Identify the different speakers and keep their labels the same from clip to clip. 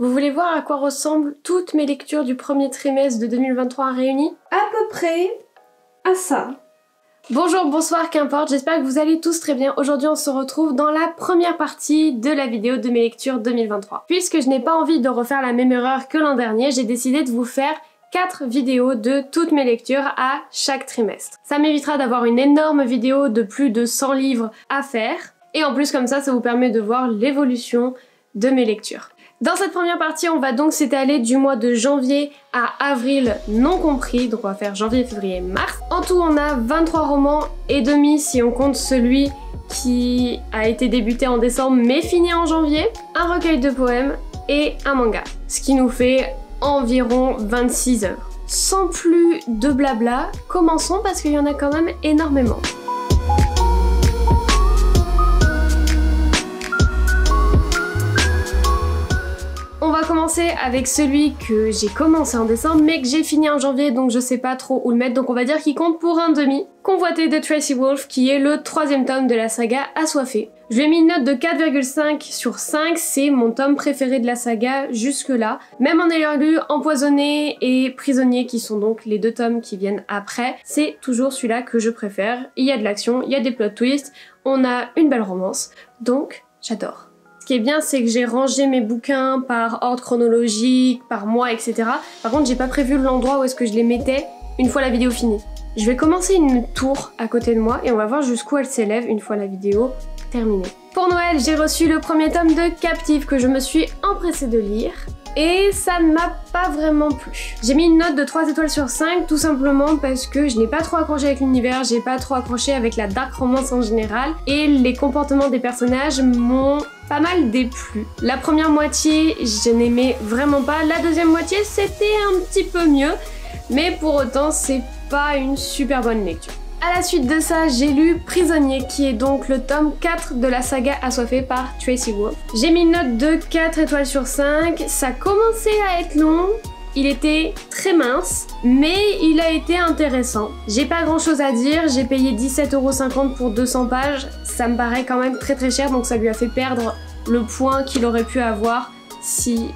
Speaker 1: Vous voulez voir à quoi ressemblent toutes mes lectures du premier trimestre de 2023 réunies? À peu près à ça. Bonjour, bonsoir, qu'importe, j'espère que vous allez tous très bien. Aujourd'hui on se retrouve dans la première partie de la vidéo de mes lectures 2023. Puisque je n'ai pas envie de refaire la même erreur que l'an dernier, j'ai décidé de vous faire 4 vidéos de toutes mes lectures à chaque trimestre. Ça m'évitera d'avoir une énorme vidéo de plus de 100 livres à faire. Et en plus comme ça vous permet de voir l'évolution de mes lectures. Dans cette première partie, on va donc s'étaler du mois de janvier à avril non compris, donc on va faire janvier, février, mars. En tout, on a 23 romans et demi si on compte celui qui a été débuté en décembre mais fini en janvier, un recueil de poèmes et un manga, ce qui nous fait environ 26 œuvres. Sans plus de blabla, commençons parce qu'il y en a quand même énormément. On va commencer avec celui que j'ai commencé en décembre mais que j'ai fini en janvier, donc je sais pas trop où le mettre, donc on va dire qu'il compte pour un demi. Convoité de Tracy Wolff, qui est le 3e tome de la saga Assoiffé. Je lui ai mis une note de 4,5 sur 5, c'est mon tome préféré de la saga jusque là. Même en ayant lu Empoisonné et Prisonnier, qui sont donc les 2 tomes qui viennent après, c'est toujours celui-là que je préfère. Il y a de l'action, il y a des plot twists, on a une belle romance, donc j'adore. Ce qui est bien, c'est que j'ai rangé mes bouquins par ordre chronologique, par mois, etc. Par contre, j'ai pas prévu l'endroit où est-ce que je les mettais une fois la vidéo finie. Je vais commencer une tour à côté de moi et on va voir jusqu'où elle s'élève une fois la vidéo terminée. Pour Noël, j'ai reçu le premier tome de Captive que je me suis empressée de lire. Et ça ne m'a pas vraiment plu. J'ai mis une note de 3 étoiles sur 5 tout simplement parce que je n'ai pas trop accroché avec l'univers, j'ai pas trop accroché avec la dark romance en général et les comportements des personnages m'ont pas mal déplu. La première moitié, je n'aimais vraiment pas, la deuxième moitié c'était un petit peu mieux, mais pour autant c'est pas une super bonne lecture. À la suite de ça, j'ai lu Prisonnier, qui est donc le tome 4 de la saga Assoiffé par Tracy Wolff. J'ai mis une note de 4 étoiles sur 5, ça commençait à être long, il était très mince, mais il a été intéressant. J'ai pas grand chose à dire, j'ai payé 17,50 € pour 200 pages, ça me paraît quand même très cher, donc ça lui a fait perdre le point qu'il aurait pu avoir si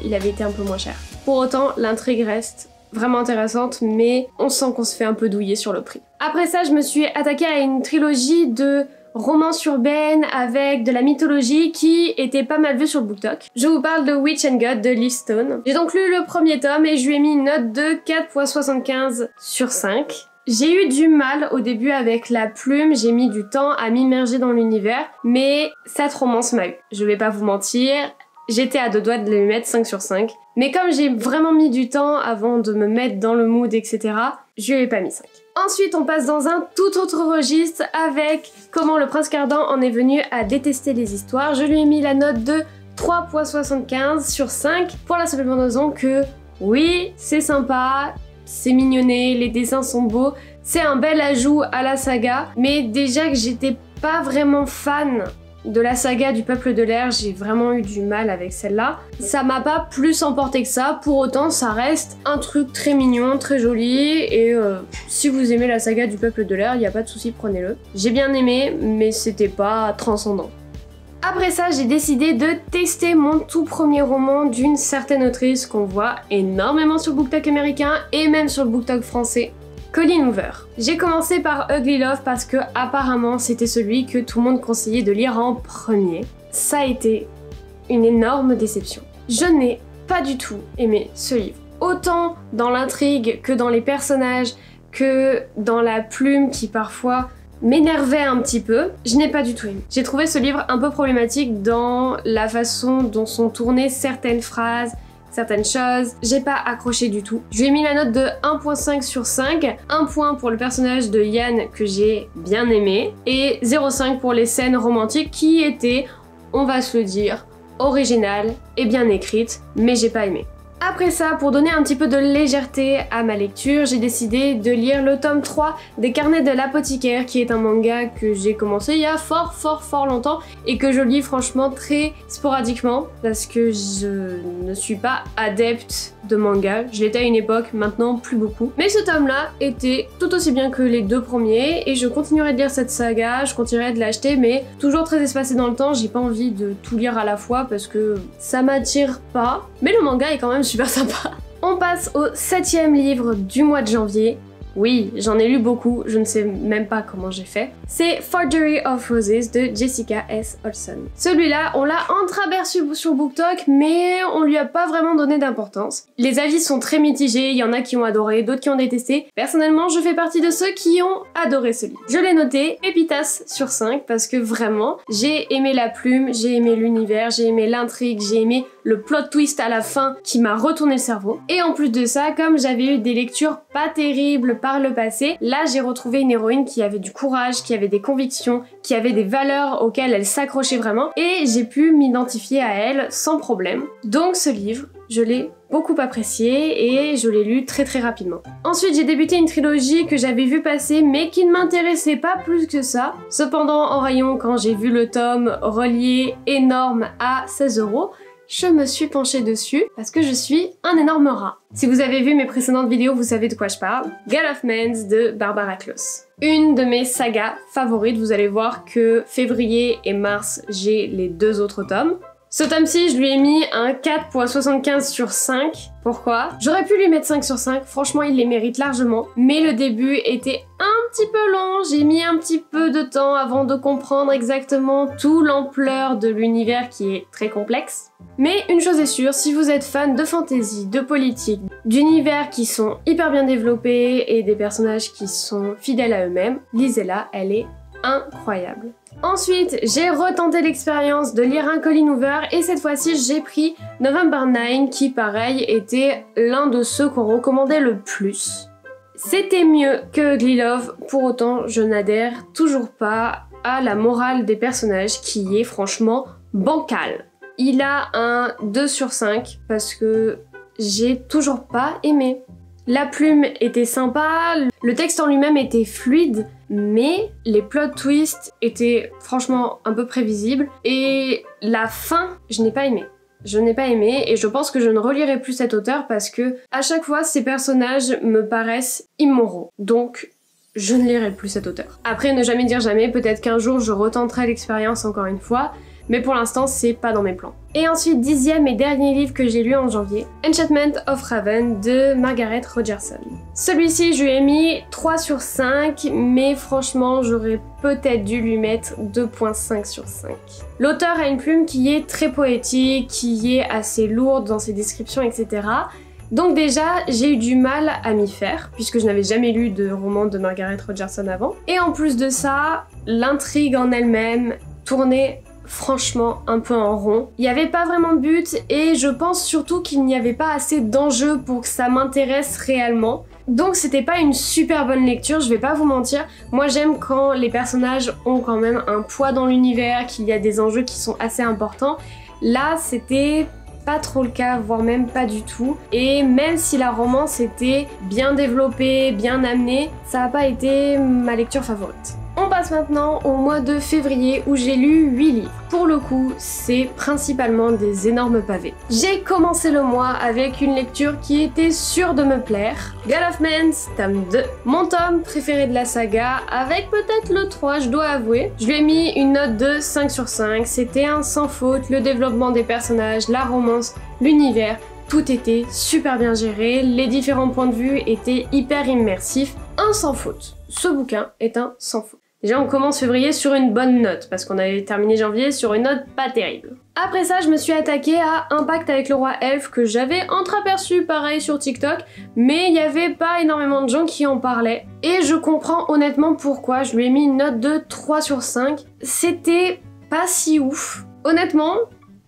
Speaker 1: il avait été un peu moins cher. Pour autant, l'intrigue reste vraiment intéressante, mais on sent qu'on se fait un peu douiller sur le prix. Après ça, je me suis attaquée à une trilogie de romances urbaines avec de la mythologie qui était pas mal vue sur BookTok. Je vous parle de Witch and God de Liv Stone. J'ai donc lu le premier tome et je lui ai mis une note de 4,75 sur 5. J'ai eu du mal au début avec la plume, j'ai mis du temps à m'immerger dans l'univers, mais cette romance m'a eu. Je vais pas vous mentir, j'étais à 2 doigts de lui mettre 5 sur 5. Mais comme j'ai vraiment mis du temps avant de me mettre dans le mood, etc., je lui ai pas mis 5. Ensuite, on passe dans un tout autre registre avec Comment le prince Cardan en est venu à détester les histoires. Je lui ai mis la note de 3,75 sur 5 pour la simple raison que, oui, c'est sympa, c'est mignonné, les dessins sont beaux, c'est un bel ajout à la saga, mais déjà que j'étais pas vraiment fan de la saga du Peuple de l'air, j'ai vraiment eu du mal avec celle-là. Ça m'a pas plus emporté que ça, pour autant ça reste un truc très mignon, très joli, et si vous aimez la saga du Peuple de l'air, y a pas de souci, prenez-le. J'ai bien aimé, mais c'était pas transcendant. Après ça, j'ai décidé de tester mon tout premier roman d'une certaine autrice qu'on voit énormément sur le BookTok américain et même sur le BookTok français, Colleen Hoover. J'ai commencé par Ugly Love parce que apparemment c'était celui que tout le monde conseillait de lire en premier. Ça a été une énorme déception. Je n'ai pas du tout aimé ce livre. Autant dans l'intrigue que dans les personnages, que dans la plume qui parfois m'énervait un petit peu, je n'ai pas du tout aimé. J'ai trouvé ce livre un peu problématique dans la façon dont sont tournées certaines phrases, certaines choses, j'ai pas accroché du tout. Je lui ai mis la note de 1,5 sur 5, 1 point pour le personnage de Yann que j'ai bien aimé, et 0,5 pour les scènes romantiques qui étaient, on va se le dire, originales et bien écrites, mais j'ai pas aimé. Après ça, pour donner un petit peu de légèreté à ma lecture, j'ai décidé de lire le tome 3 des Carnets de l'apothicaire, qui est un manga que j'ai commencé il y a fort longtemps et que je lis franchement très sporadiquement parce que je ne suis pas adepte de manga. Je l'étais à une époque, maintenant plus beaucoup. Mais ce tome-là était tout aussi bien que les deux premiers et je continuerai de lire cette saga, je continuerai de l'acheter, mais toujours très espacé dans le temps. J'ai pas envie de tout lire à la fois parce que ça m'attire pas. Mais le manga est quand même super sympa. On passe au 7e livre du mois de janvier. Oui, j'en ai lu beaucoup, je ne sais même pas comment j'ai fait. C'est Forgery of Roses de Jessica S. Olson. Celui-là, on l'a entreaperçu sur BookTok, mais on lui a pas vraiment donné d'importance. Les avis sont très mitigés, il y en a qui ont adoré, d'autres qui ont détesté. Personnellement, je fais partie de ceux qui ont adoré ce livre. Je l'ai noté pépitas sur 5 parce que vraiment, j'ai aimé la plume, j'ai aimé l'univers, j'ai aimé l'intrigue, j'ai aimé le plot twist à la fin qui m'a retourné le cerveau. Et en plus de ça, comme j'avais eu des lectures pas terribles par le passé, là j'ai retrouvé une héroïne qui avait du courage, qui avait des convictions, qui avait des valeurs auxquelles elle s'accrochait vraiment et j'ai pu m'identifier à elle sans problème. Donc ce livre, je l'ai beaucoup apprécié et je l'ai lu très rapidement. Ensuite, j'ai débuté une trilogie que j'avais vu passer mais qui ne m'intéressait pas plus que ça. Cependant, en rayon, quand j'ai vu le tome relié énorme à 16 €, je me suis penchée dessus parce que je suis un énorme rat. Si vous avez vu mes précédentes vidéos, vous savez de quoi je parle. Gale of Mans de Barbara Close. Une de mes sagas favorites, vous allez voir que février et mars, j'ai les 2 autres tomes. Ce tome-ci, je lui ai mis un 4.75 sur 5. Pourquoi? J'aurais pu lui mettre 5 sur 5, franchement il les mérite largement, mais le début était un petit peu long, j'ai mis un petit peu de temps avant de comprendre exactement toute l'ampleur de l'univers qui est très complexe. Mais une chose est sûre, si vous êtes fan de fantasy, de politique, d'univers qui sont hyper bien développés et des personnages qui sont fidèles à eux-mêmes, lisez-la, elle est incroyable. Ensuite, j'ai retenté l'expérience de lire un Colleen Hoover et cette fois-ci j'ai pris November 9 qui pareil était l'un de ceux qu'on recommandait le plus. C'était mieux que Ugly Love, pour autant je n'adhère toujours pas à la morale des personnages qui est franchement bancale. Il a un 2 sur 5 parce que j'ai toujours pas aimé. La plume était sympa, le texte en lui-même était fluide, mais les plot twists étaient franchement un peu prévisibles et la fin, je n'ai pas aimé. Je n'ai pas aimé et je pense que je ne relirai plus cet auteur parce que à chaque fois ces personnages me paraissent immoraux. Donc je ne lirai plus cet auteur. Après ne jamais dire jamais, peut-être qu'un jour je retenterai l'expérience encore une fois, mais pour l'instant c'est pas dans mes plans. Et ensuite 10e et dernier livre que j'ai lu en janvier, Enchantment of Raven de Margaret Rogerson. Celui-ci je lui ai mis 3 sur 5, mais franchement j'aurais peut-être dû lui mettre 2.5 sur 5. L'auteur a une plume qui est très poétique, qui est assez lourde dans ses descriptions, etc. Donc déjà, j'ai eu du mal à m'y faire, puisque je n'avais jamais lu de roman de Margaret Rogerson avant. Et en plus de ça, l'intrigue en elle-même tournait franchement un peu en rond. Il n'y avait pas vraiment de but et je pense surtout qu'il n'y avait pas assez d'enjeux pour que ça m'intéresse réellement. Donc c'était pas une super bonne lecture, je vais pas vous mentir. Moi j'aime quand les personnages ont quand même un poids dans l'univers, qu'il y a des enjeux qui sont assez importants. Là c'était pas trop le cas, voire même pas du tout. Et même si la romance était bien développée, bien amenée, ça n'a pas été ma lecture favorite. On passe maintenant au mois de février où j'ai lu 8 livres. Pour le coup, c'est principalement des énormes pavés. J'ai commencé le mois avec une lecture qui était sûre de me plaire. Gale of Mans, tome 2. Mon tome préféré de la saga, avec peut-être le 3, je dois avouer. Je lui ai mis une note de 5 sur 5. C'était un sans faute, le développement des personnages, la romance, l'univers. Tout était super bien géré, les différents points de vue étaient hyper immersifs. Un sans faute. Ce bouquin est un sans faute. Déjà on commence février sur une bonne note, parce qu'on avait terminé janvier sur une note pas terrible. Après ça, je me suis attaquée à Un pacte avec le roi elfe que j'avais entreaperçu pareil sur TikTok, mais il n'y avait pas énormément de gens qui en parlaient. Et je comprends honnêtement pourquoi, je lui ai mis une note de 3 sur 5. C'était pas si ouf. Honnêtement,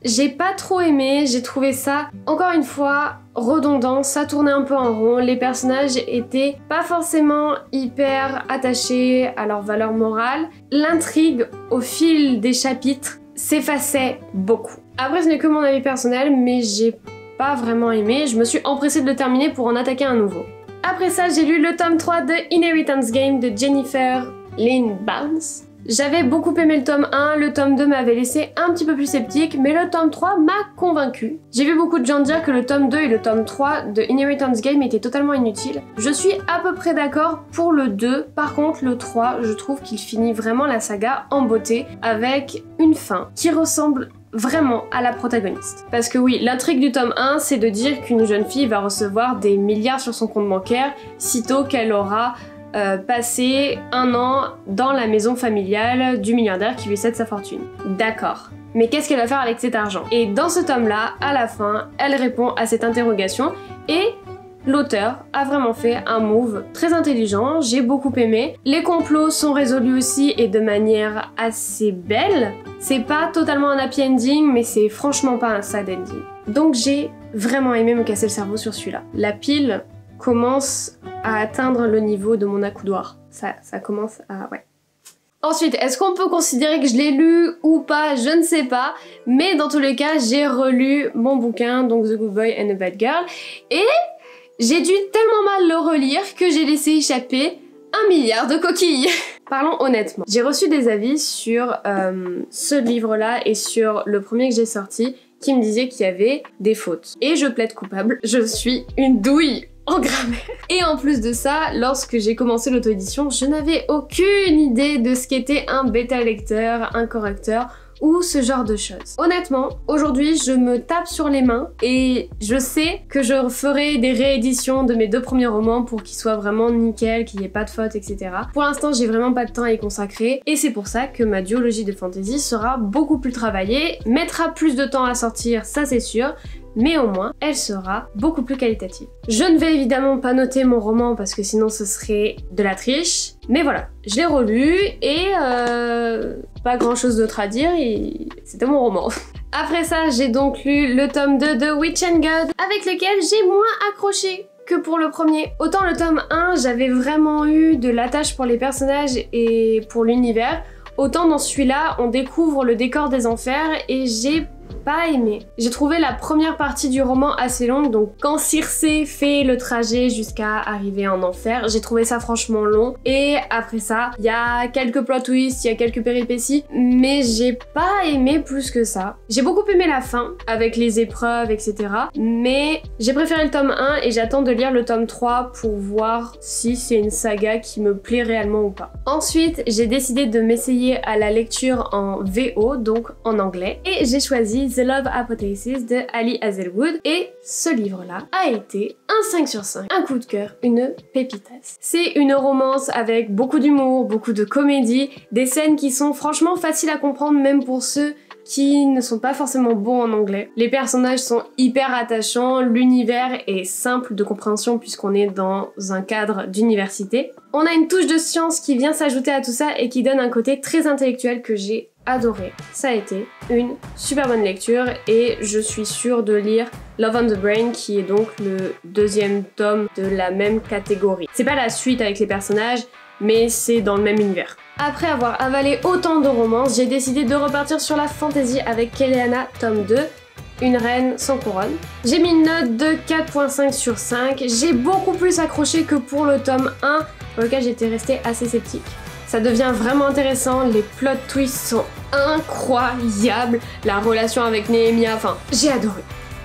Speaker 1: j'ai pas trop aimé, j'ai trouvé ça, encore une fois, redondant, ça tournait un peu en rond, les personnages étaient pas forcément hyper attachés à leur valeur morale, l'intrigue au fil des chapitres s'effaçait beaucoup. Après ce n'est que mon avis personnel, mais j'ai pas vraiment aimé, je me suis empressée de le terminer pour en attaquer un nouveau. Après ça, j'ai lu le tome 3 de Inheritance Game de Jennifer Lynn Barnes. J'avais beaucoup aimé le tome 1, le tome 2 m'avait laissé un petit peu plus sceptique, mais le tome 3 m'a convaincu. J'ai vu beaucoup de gens dire que le tome 2 et le tome 3 de Inheritance Game étaient totalement inutiles. Je suis à peu près d'accord pour le 2, par contre le 3, je trouve qu'il finit vraiment la saga en beauté, avec une fin qui ressemble vraiment à la protagoniste. Parce que oui, l'intrigue du tome 1, c'est de dire qu'une jeune fille va recevoir des milliards sur son compte bancaire sitôt qu'elle aura passé un an dans la maison familiale du milliardaire qui lui cède sa fortune. D'accord. Mais qu'est-ce qu'elle va faire avec cet argent? Et dans ce tome-là, à la fin, elle répond à cette interrogation et l'auteur a vraiment fait un move très intelligent, j'ai beaucoup aimé. Les complots sont résolus aussi et de manière assez belle. C'est pas totalement un happy ending, mais c'est franchement pas un sad ending. Donc j'ai vraiment aimé me casser le cerveau sur celui-là. La pile commence à atteindre le niveau de mon accoudoir. Ça commence à... ouais. Ensuite, est-ce qu'on peut considérer que je l'ai lu ou pas? Je ne sais pas. Mais dans tous les cas, j'ai relu mon bouquin, donc The Good Boy and the Bad Girl. Et j'ai dû tellement mal le relire que j'ai laissé échapper 1 milliard de coquilles. Parlons honnêtement. J'ai reçu des avis sur ce livre-là et sur le premier que j'ai sorti qui me disait qu'il y avait des fautes. Et je plaide coupable. Je suis une douille en grammaire. Et en plus de ça, lorsque j'ai commencé l'auto-édition, je n'avais aucune idée de ce qu'était un bêta-lecteur, un correcteur ou ce genre de choses. Honnêtement, aujourd'hui, je me tape sur les mains et je sais que je ferai des rééditions de mes 2 premiers romans pour qu'ils soient vraiment nickel, qu'il n'y ait pas de fautes, etc. Pour l'instant, j'ai vraiment pas de temps à y consacrer et c'est pour ça que ma duologie de fantasy sera beaucoup plus travaillée, mettra plus de temps à sortir, ça c'est sûr, mais au moins, elle sera beaucoup plus qualitative. Je ne vais évidemment pas noter mon roman parce que sinon ce serait de la triche, mais voilà, je l'ai relu et pas grand chose d'autre à dire, c'était mon roman. Après ça, j'ai donc lu le tome 2 de Witch and God, avec lequel j'ai moins accroché que pour le premier. Autant le tome 1, j'avais vraiment eu de l'attache pour les personnages et pour l'univers, autant dans celui-là, on découvre le décor des enfers et j'ai pas aimé. J'ai trouvé la première partie du roman assez longue, donc quand Circé fait le trajet jusqu'à arriver en enfer, j'ai trouvé ça franchement long. Et après ça, il y a quelques plot twists, il y a quelques péripéties, mais j'ai pas aimé plus que ça. J'ai beaucoup aimé la fin, avec les épreuves, etc. Mais j'ai préféré le tome 1 et j'attends de lire le tome 3 pour voir si c'est une saga qui me plaît réellement ou pas. Ensuite, j'ai décidé de m'essayer à la lecture en VO, donc en anglais, et j'ai choisi The Love Hypothesis de Ali Hazelwood et ce livre-là a été un 5 sur 5, un coup de cœur, une pépitasse. C'est une romance avec beaucoup d'humour, beaucoup de comédie, des scènes qui sont franchement faciles à comprendre même pour ceux qui ne sont pas forcément bons en anglais. Les personnages sont hyper attachants, l'univers est simple de compréhension puisqu'on est dans un cadre d'université. On a une touche de science qui vient s'ajouter à tout ça et qui donne un côté très intellectuel que j'ai adoré. Ça a été une super bonne lecture et je suis sûre de lire Love on the Brain qui est donc le 2e tome de la même catégorie. C'est pas la suite avec les personnages, mais c'est dans le même univers. Après avoir avalé autant de romances, j'ai décidé de repartir sur la fantasy avec Keleana tome 2, Une reine sans couronne. J'ai mis une note de 4.5 sur 5, j'ai beaucoup plus accroché que pour le tome 1, pour lequel j'étais restée assez sceptique. Ça devient vraiment intéressant, les plot twists sont incroyables, la relation avec Nehemia, enfin, j'ai adoré.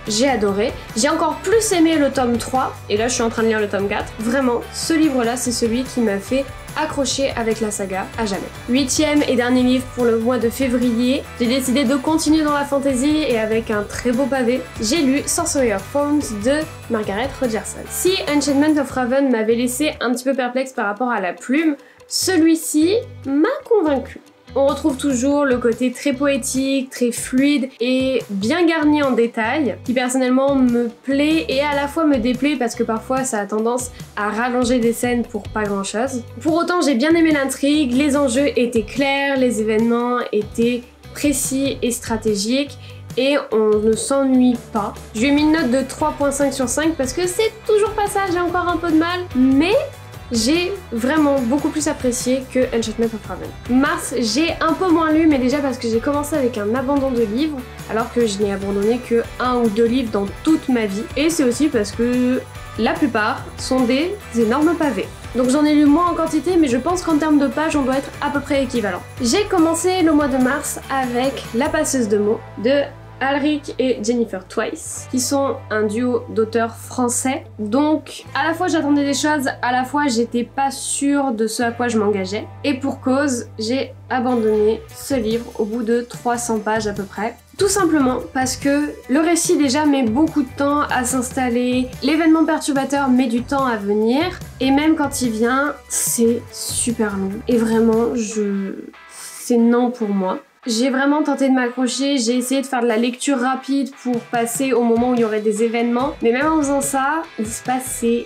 Speaker 1: J'ai adoré. J'ai encore plus aimé le tome 3, et là je suis en train de lire le tome 4. Vraiment, ce livre-là, c'est celui qui m'a fait accrocher avec la saga à jamais. 8e et dernier livre pour le mois de février. J'ai décidé de continuer dans la fantasy et avec un très beau pavé, j'ai lu Sorcerer Falls de Margaret Rogerson. Si Enchantment of Raven m'avait laissé un petit peu perplexe par rapport à la plume, celui-ci m'a convaincu. On retrouve toujours le côté très poétique, très fluide et bien garni en détails, qui personnellement me plaît et à la fois me déplaît parce que parfois ça a tendance à rallonger des scènes pour pas grand chose. Pour autant, j'ai bien aimé l'intrigue, les enjeux étaient clairs, les événements étaient précis et stratégiques et on ne s'ennuie pas. Je lui ai mis une note de 3.5 sur 5 parce que c'est toujours pas ça, j'ai encore un peu de mal, mais j'ai vraiment beaucoup plus apprécié que Enchantment of Raven. Mars, j'ai un peu moins lu, mais déjà parce que j'ai commencé avec un abandon de livres, alors que je n'ai abandonné que 1 ou 2 livres dans toute ma vie. Et c'est aussi parce que la plupart sont des énormes pavés. Donc j'en ai lu moins en quantité, mais je pense qu'en termes de pages, on doit être à peu près équivalent. J'ai commencé le mois de mars avec La passeuse de mots de Alric et Jennifer Twice, qui sont un duo d'auteurs français. Donc à la fois j'attendais des choses, à la fois j'étais pas sûre de ce à quoi je m'engageais. Et pour cause, j'ai abandonné ce livre au bout de 300 pages à peu près. Tout simplement parce que le récit déjà met beaucoup de temps à s'installer, l'événement perturbateur met du temps à venir, et même quand il vient, c'est super long. Et vraiment, c'est non pour moi. J'ai vraiment tenté de m'accrocher, j'ai essayé de faire de la lecture rapide pour passer au moment où il y aurait des événements, mais même en faisant ça, il se passait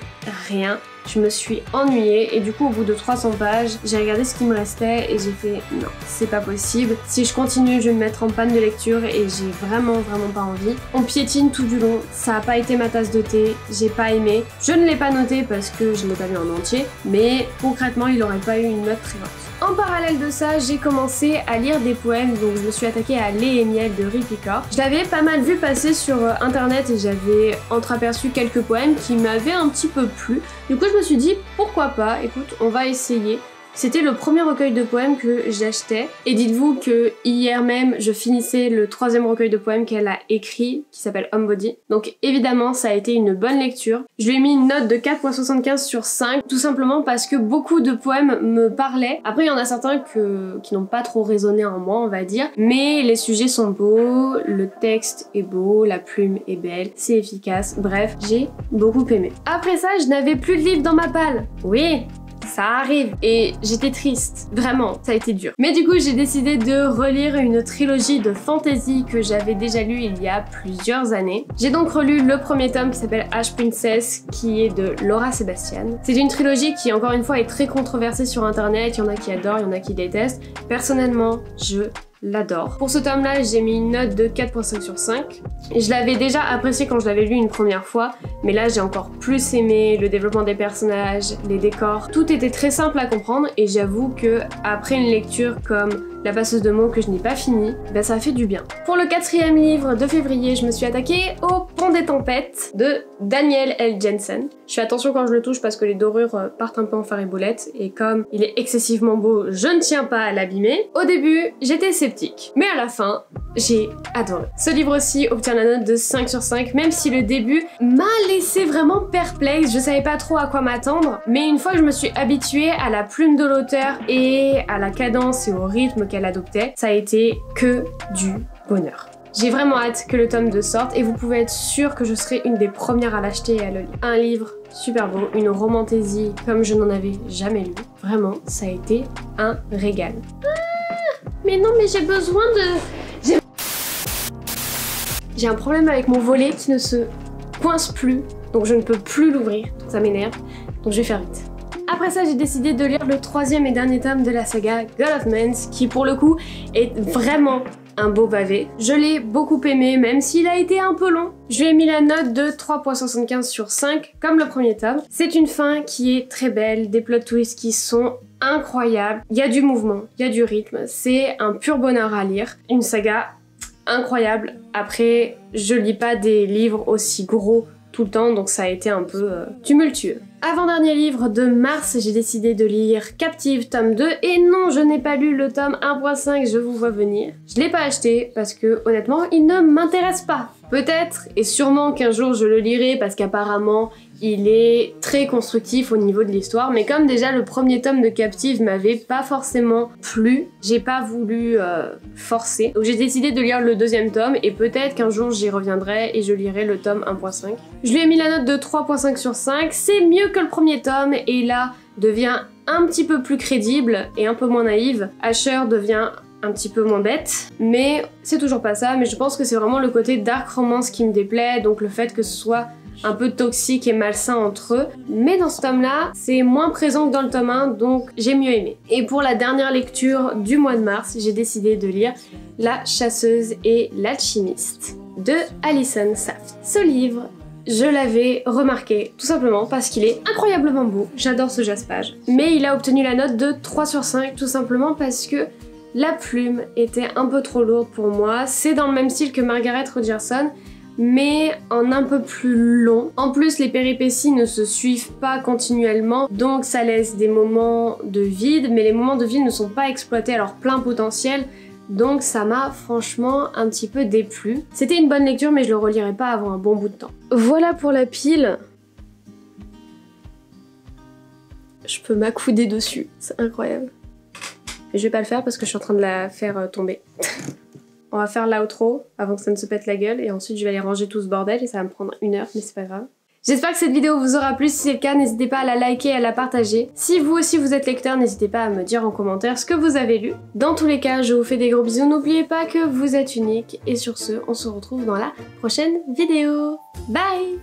Speaker 1: rien. Je me suis ennuyée et du coup au bout de 300 pages, j'ai regardé ce qui me restait et j'ai fait non, c'est pas possible. Si je continue, je vais me mettre en panne de lecture et j'ai vraiment pas envie. On piétine tout du long, ça a pas été ma tasse de thé, j'ai pas aimé. Je ne l'ai pas noté parce que je l'ai pas lu en entier, mais concrètement il aurait pas eu une note très haute. En parallèle de ça, j'ai commencé à lire des poèmes, donc je me suis attaquée à Lait et miel de Ripika. Je l'avais pas mal vu passer sur internet et j'avais entreaperçu quelques poèmes qui m'avaient un petit peu plu. Du coup je me suis dit pourquoi pas, écoute, on va essayer. C'était le premier recueil de poèmes que j'achetais. Et dites-vous que hier même, je finissais le 3e recueil de poèmes qu'elle a écrit, qui s'appelle Homebody. Donc évidemment, ça a été une bonne lecture. Je lui ai mis une note de 4,75 sur 5, tout simplement parce que beaucoup de poèmes me parlaient. Après, il y en a certains qui n'ont pas trop résonné en moi, on va dire. Mais les sujets sont beaux, le texte est beau, la plume est belle, c'est efficace. Bref, j'ai beaucoup aimé. Après ça, je n'avais plus de livres dans ma palle. Oui, ça arrive. Et j'étais triste. Vraiment, ça a été dur. Mais du coup, j'ai décidé de relire une trilogie de fantasy que j'avais déjà lue il y a plusieurs années. J'ai donc relu le premier tome qui s'appelle Ash Princess, qui est de Laura Sebastian. C'est une trilogie qui, encore une fois, est très controversée sur internet. Il y en a qui adorent, il y en a qui détestent. Personnellement, je l'adore. Pour ce tome-là, j'ai mis une note de 4,5 sur 5. Je l'avais déjà apprécié quand je l'avais lu une première fois, mais là j'ai encore plus aimé le développement des personnages, les décors. Tout était très simple à comprendre et j'avoue que après une lecture comme La passeuse de mots que je n'ai pas fini, ben ça a fait du bien. Pour le 4e livre de février, je me suis attaquée au Pont des tempêtes de Daniel L. Jensen. Je fais attention quand je le touche parce que les dorures partent un peu en fariboulette et comme il est excessivement beau, je ne tiens pas à l'abîmer. Au début, j'étais sceptique, mais à la fin, j'ai adoré. Ce livre aussi obtient la note de 5 sur 5, même si le début m'a laissé vraiment perplexe, je savais pas trop à quoi m'attendre, mais une fois que je me suis habituée à la plume de l'auteur et à la cadence et au rythme qu'elle adoptait, ça a été que du bonheur. J'ai vraiment hâte que le tome 2 sorte et vous pouvez être sûr que je serai une des premières à l'acheter et à le lire. Un livre super beau, une romantaisie comme je n'en avais jamais lu. Vraiment, ça a été un régal. Mais non, mais j'ai besoin de... J'ai un problème avec mon volet qui ne se coince plus, donc je ne peux plus l'ouvrir, ça m'énerve, donc je vais faire vite. Après ça, j'ai décidé de lire le 3e et dernier tome de la saga God of Mans, qui pour le coup est vraiment un beau pavé. Je l'ai beaucoup aimé, même s'il a été un peu long. Je lui ai mis la note de 3,75 sur 5, comme le premier tome. C'est une fin qui est très belle, des plot twists qui sont incroyables. Il y a du mouvement, il y a du rythme, c'est un pur bonheur à lire. Une saga incroyable. Après, je lis pas des livres aussi gros tout le temps, donc ça a été un peu tumultueux. Avant-dernier livre de mars, j'ai décidé de lire Captive tome 2, et non, je n'ai pas lu le tome 1.5, je vous vois venir. Je l'ai pas acheté parce que honnêtement, il ne m'intéresse pas. Peut-être et sûrement qu'un jour je le lirai parce qu'apparemment il est très constructif au niveau de l'histoire, mais comme déjà le premier tome de Captive m'avait pas forcément plu, j'ai pas voulu forcer. Donc j'ai décidé de lire le 2e tome et peut-être qu'un jour j'y reviendrai et je lirai le tome 1.5. Je lui ai mis la note de 3.5 sur 5, c'est mieux que le premier tome et là devient un petit peu plus crédible et un peu moins naïve. Asher devient un petit peu moins bête, mais c'est toujours pas ça, mais je pense que c'est vraiment le côté dark romance qui me déplaît, donc le fait que ce soit un peu toxique et malsain entre eux. Mais dans ce tome-là, c'est moins présent que dans le tome 1, donc j'ai mieux aimé. Et pour la dernière lecture du mois de mars, j'ai décidé de lire La chasseuse et l'alchimiste de Alison Saft. Ce livre Je l'avais remarqué tout simplement parce qu'il est incroyablement beau, j'adore ce jaspage. Mais il a obtenu la note de 3 sur 5 tout simplement parce que la plume était un peu trop lourde pour moi. C'est dans le même style que Margaret Rogerson, mais en un peu plus long. En plus, les péripéties ne se suivent pas continuellement, donc ça laisse des moments de vide, mais les moments de vide ne sont pas exploités à leur plein potentiel, donc ça m'a franchement un petit peu déplu. C'était une bonne lecture, mais je le relirai pas avant un bon bout de temps. Voilà pour la pile. Je peux m'accouder dessus, c'est incroyable. Mais je vais pas le faire parce que je suis en train de la faire tomber. On va faire l'outro avant que ça ne se pète la gueule et ensuite je vais aller ranger tout ce bordel et ça va me prendre 1 heure, mais c'est pas grave. J'espère que cette vidéo vous aura plu. Si c'est le cas, n'hésitez pas à la liker et à la partager. Si vous aussi vous êtes lecteur, n'hésitez pas à me dire en commentaire ce que vous avez lu. Dans tous les cas, je vous fais des gros bisous. N'oubliez pas que vous êtes unique. Et sur ce, on se retrouve dans la prochaine vidéo. Bye!